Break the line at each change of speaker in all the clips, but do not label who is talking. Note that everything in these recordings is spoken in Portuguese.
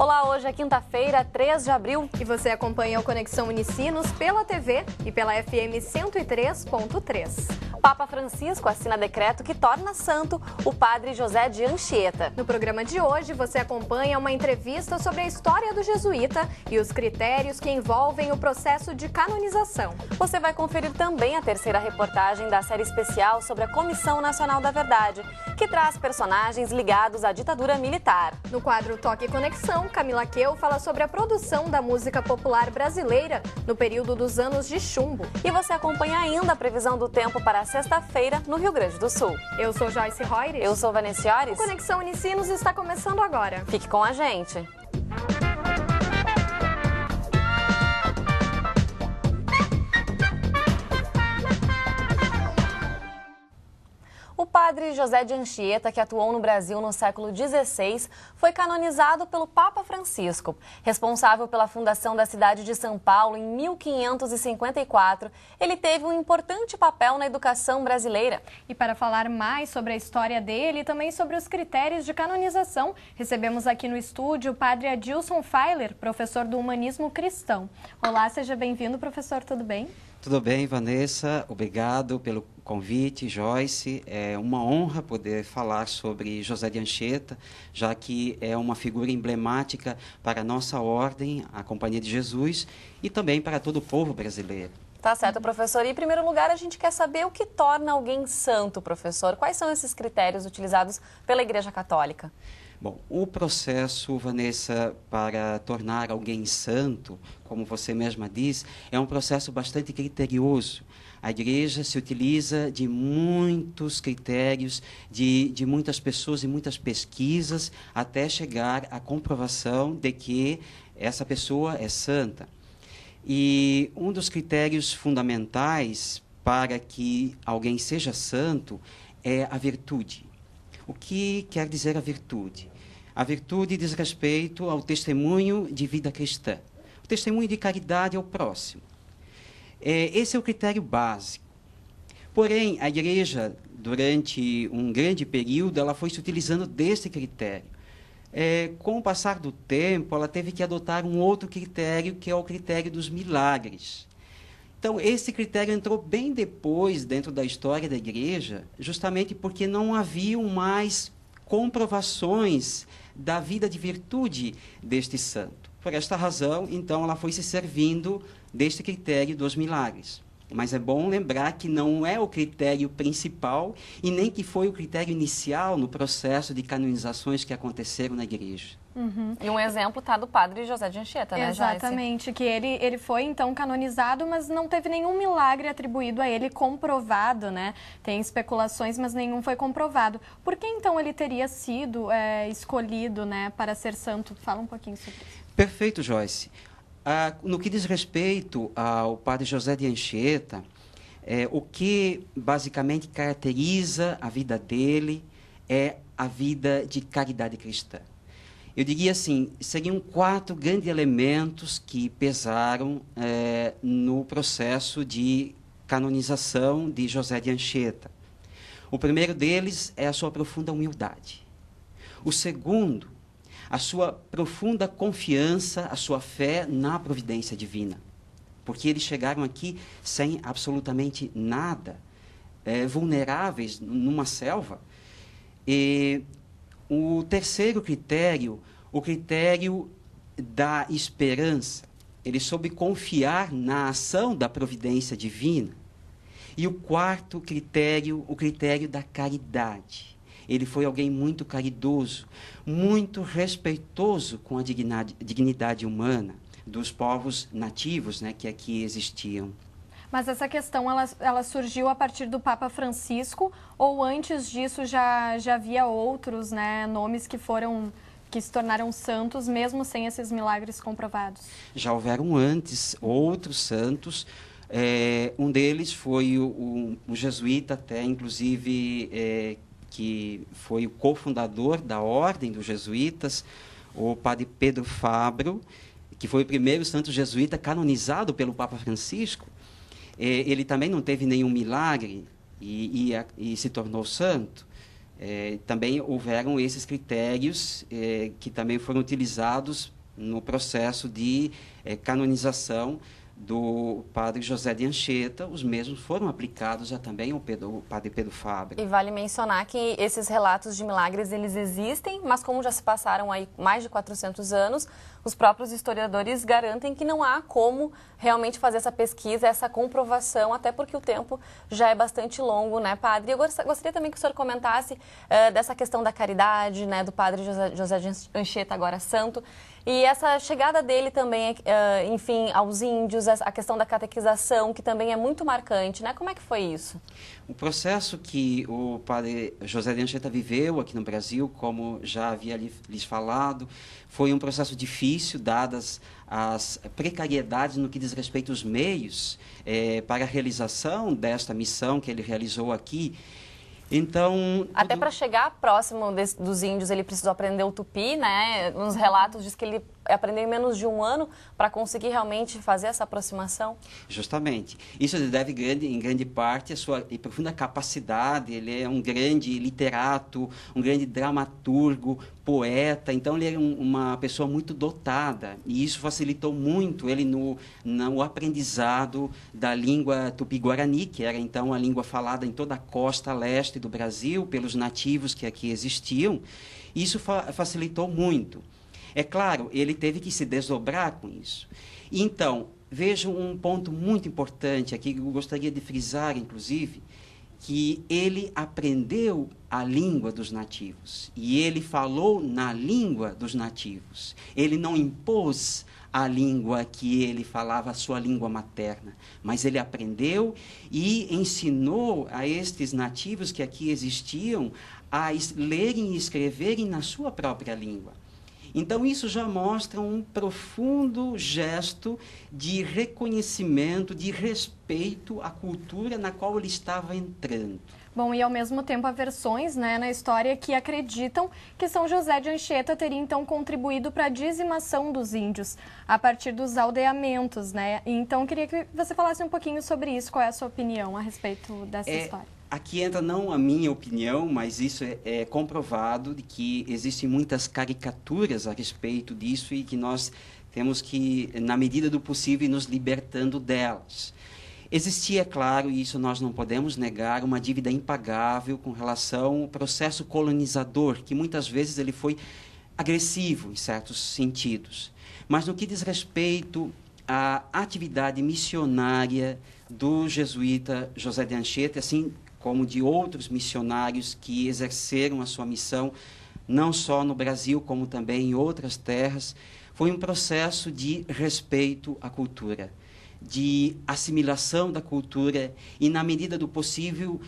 Olá, hoje é quinta-feira, 3 de abril.
E você acompanha o Conexão Unicinos pela TV e pela FM 103.3.
Papa Francisco assina decreto que torna santo o padre José de Anchieta.
No programa de hoje, você acompanha uma entrevista sobre a história do jesuíta e os critérios que envolvem o processo de canonização.
Você vai conferir também a terceira reportagem da série especial sobre a Comissão Nacional da Verdade, que traz personagens ligados à ditadura militar.
No quadro Toque e Conexão, Camila Queu fala sobre a produção da música popular brasileira no período dos anos de chumbo.
E você acompanha ainda a previsão do tempo para sexta-feira no Rio Grande do Sul.
Eu sou Joyce Reures.
Eu sou Vanessa Ores.
O Conexão Unicinos está começando agora.
Fique com a gente. O padre José de Anchieta, que atuou no Brasil no século XVI, foi canonizado pelo Papa Francisco. Responsável pela fundação da cidade de São Paulo em 1554, ele teve um importante papel na educação brasileira.
E para falar mais sobre a história dele e também sobre os critérios de canonização, recebemos aqui no estúdio o padre Adilson Feiler, professor do Humanismo Cristão. Olá, seja bem-vindo, professor, tudo bem?
Tudo bem, Vanessa. Obrigado pelo convite, Joyce. É uma honra poder falar sobre José de Anchieta, já que é uma figura emblemática para a nossa ordem, a Companhia de Jesus, e também para todo o povo brasileiro.
Tá certo, professor. E, em primeiro lugar, a gente quer saber o que torna alguém santo, professor. Quais são esses critérios utilizados pela Igreja Católica?
Bom, o processo, Vanessa, para tornar alguém santo, como você mesma diz, é um processo bastante criterioso. A Igreja se utiliza de muitos critérios, de muitas pessoas e muitas pesquisas, até chegar à comprovação de que essa pessoa é santa. E um dos critérios fundamentais para que alguém seja santo é a virtude. O que quer dizer a virtude? A virtude diz respeito ao testemunho de vida cristã, o testemunho de caridade ao próximo. Esse é o critério básico. Porém, a Igreja, durante um grande período, ela foi se utilizando desse critério. Com o passar do tempo, ela teve que adotar um outro critério, que é o critério dos milagres. Então, esse critério entrou bem depois dentro da história da Igreja, justamente porque não haviam mais comprovações da vida de virtude deste santo. Por esta razão, então, ela foi se servindo deste critério dos milagres. Mas é bom lembrar que não é o critério principal e nem que foi o critério inicial no processo de canonizações que aconteceram na Igreja.
Uhum. E um exemplo está do padre José de Anchieta, né, Joyce?
Exatamente, que ele foi então canonizado, mas não teve nenhum milagre atribuído a ele comprovado, né? Tem especulações, mas nenhum foi comprovado. Por que então ele teria sido escolhido, né, para ser santo? Fala um pouquinho sobre isso.
Perfeito, Joyce. No que diz respeito ao padre José de Anchieta, o que basicamente caracteriza a vida dele é a vida de caridade cristã. Eu diria assim, seriam 4 grandes elementos que pesaram no processo de canonização de José de Anchieta. O primeiro deles é a sua profunda humildade. O segundo, a sua profunda confiança, a sua fé na providência divina. Porque eles chegaram aqui sem absolutamente nada, vulneráveis numa selva. E o terceiro critério, o critério da esperança. Ele soube confiar na ação da providência divina. E o quarto critério, o critério da caridade. Ele foi alguém muito caridoso, muito respeitoso com a dignidade humana dos povos nativos, né, que aqui existiam.
Mas essa questão, ela surgiu a partir do Papa Francisco, ou antes disso já havia outros, né, nomes que se tornaram santos, mesmo sem esses milagres comprovados?
Já houveram antes outros santos. Um deles foi o jesuíta, até inclusive, que foi o cofundador da Ordem dos Jesuítas, o padre Pedro Fabro, que foi o primeiro santo jesuíta canonizado pelo Papa Francisco. Ele também não teve nenhum milagre e se tornou santo. Também houveram esses critérios que também foram utilizados no processo de canonização do padre José de Anchieta. Os mesmos foram aplicados também ao padre Pedro Fabra.
E vale mencionar que esses relatos de milagres, eles existem, mas como já se passaram aí mais de 400 anos, os próprios historiadores garantem que não há como realmente fazer essa pesquisa, essa comprovação, até porque o tempo já é bastante longo, né, padre? Eu gostaria também que o senhor comentasse dessa questão da caridade, né, do padre José de Anchieta, agora santo, e essa chegada dele também, enfim, aos índios, a questão da catequização, que também é muito marcante, né? Como é que foi isso?
O processo que o padre José de Anchieta viveu aqui no Brasil, como já havia lhes falado, foi um processo difícil, dadas as precariedades no que diz respeito aos meios para a realização desta missão que ele realizou aqui. Então,
até para chegar próximo dos índios, ele precisou aprender o tupi, né? Nos relatos diz que ele aprendeu em menos de um ano para conseguir realmente fazer essa aproximação.
Justamente. Isso deve, em grande parte, à sua profunda capacidade. Ele é um grande literato, um grande dramaturgo, poeta. Então, ele era uma pessoa muito dotada. E isso facilitou muito ele no aprendizado da língua tupi-guarani, que era, então, a língua falada em toda a costa leste do Brasil, pelos nativos que aqui existiam. Isso facilitou muito. É claro, ele teve que se desdobrar com isso. Então, vejam um ponto muito importante aqui, que eu gostaria de frisar, inclusive, que ele aprendeu a língua dos nativos. E ele falou na língua dos nativos. Ele não impôs a língua que ele falava, a sua língua materna, mas ele aprendeu e ensinou a estes nativos que aqui existiam a lerem e escreverem na sua própria língua. Então, isso já mostra um profundo gesto de reconhecimento, de respeito à cultura na qual ele estava entrando.
Bom, e ao mesmo tempo há versões, né, na história que acreditam que São José de Anchieta teria então contribuído para a dizimação dos índios a partir dos aldeamentos, né? Então, queria que você falasse um pouquinho sobre isso. Qual é a sua opinião a respeito dessa história?
Aqui entra não a minha opinião, mas isso é comprovado de que existem muitas caricaturas a respeito disso e que nós temos que, na medida do possível, ir nos libertando delas. Existia, claro, e isso nós não podemos negar, uma dívida impagável com relação ao processo colonizador, que muitas vezes ele foi agressivo em certos sentidos. Mas no que diz respeito à atividade missionária do jesuíta José de Anchieta, assim como de outros missionários que exerceram a sua missão, não só no Brasil, como também em outras terras, foi um processo de respeito à cultura, de assimilação da cultura e, na medida do possível,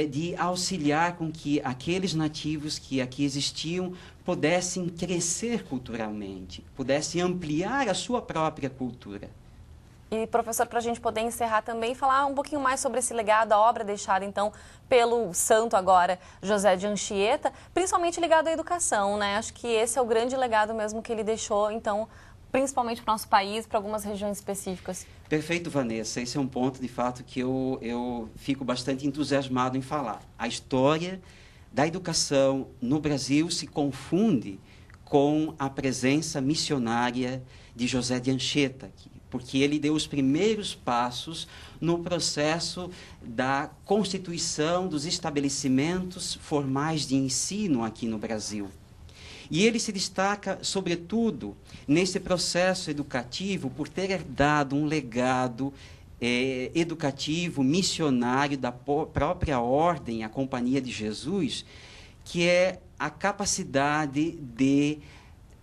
de auxiliar com que aqueles nativos que aqui existiam pudessem crescer culturalmente, pudessem ampliar a sua própria cultura.
E, professor, para a gente poder encerrar também, falar um pouquinho mais sobre esse legado, a obra deixada, então, pelo santo agora, José de Anchieta, principalmente ligado à educação, né? Acho que esse é o grande legado mesmo que ele deixou, então, principalmente para o nosso país, para algumas regiões específicas.
Perfeito, Vanessa. Esse é um ponto, de fato, que eu fico bastante entusiasmado em falar. A história da educação no Brasil se confunde com a presença missionária de José de Anchieta, porque ele deu os primeiros passos no processo da constituição dos estabelecimentos formais de ensino aqui no Brasil. E ele se destaca, sobretudo, nesse processo educativo, por ter herdado um legado educativo, missionário da própria ordem, a Companhia de Jesus, que é a capacidade de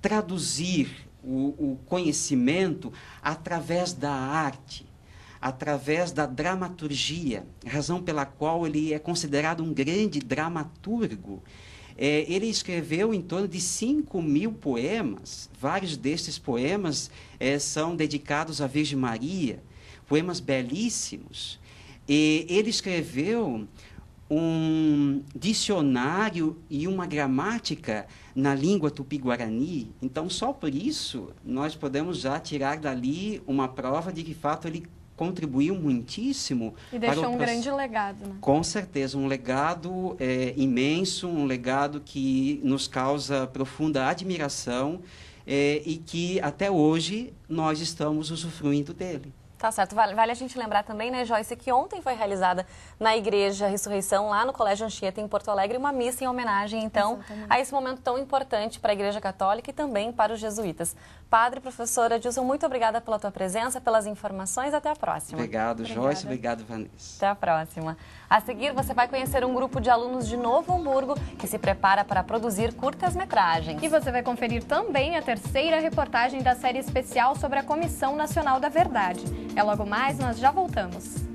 traduzir o conhecimento através da arte, através da dramaturgia, razão pela qual ele é considerado um grande dramaturgo. Ele escreveu em torno de 5.000 poemas. Vários destes poemas são dedicados à Virgem Maria, poemas belíssimos. E ele escreveu um dicionário e uma gramática na língua tupi-guarani. Então, só por isso, nós podemos já tirar dali uma prova de que, de fato, ele contribuiu muitíssimo.
E deixou um grande legado, né?
Com certeza, um legado imenso, um legado que nos causa profunda admiração e que até hoje nós estamos usufruindo dele.
Tá certo. Vale a gente lembrar também, né, Joyce, que ontem foi realizada na Igreja Ressurreição, lá no Colégio Anchieta, em Porto Alegre, uma missa em homenagem, então, exatamente, a esse momento tão importante para a Igreja Católica e também para os jesuítas. Padre, professora Adilson, muito obrigada pela tua presença, pelas informações. Até a próxima.
Obrigado, Joyce. Obrigado, Vanessa.
Até a próxima. A seguir, você vai conhecer um grupo de alunos de Novo Hamburgo que se prepara para produzir curtas-metragens.
E você vai conferir também a terceira reportagem da série especial sobre a Comissão Nacional da Verdade. É logo mais, nós já voltamos.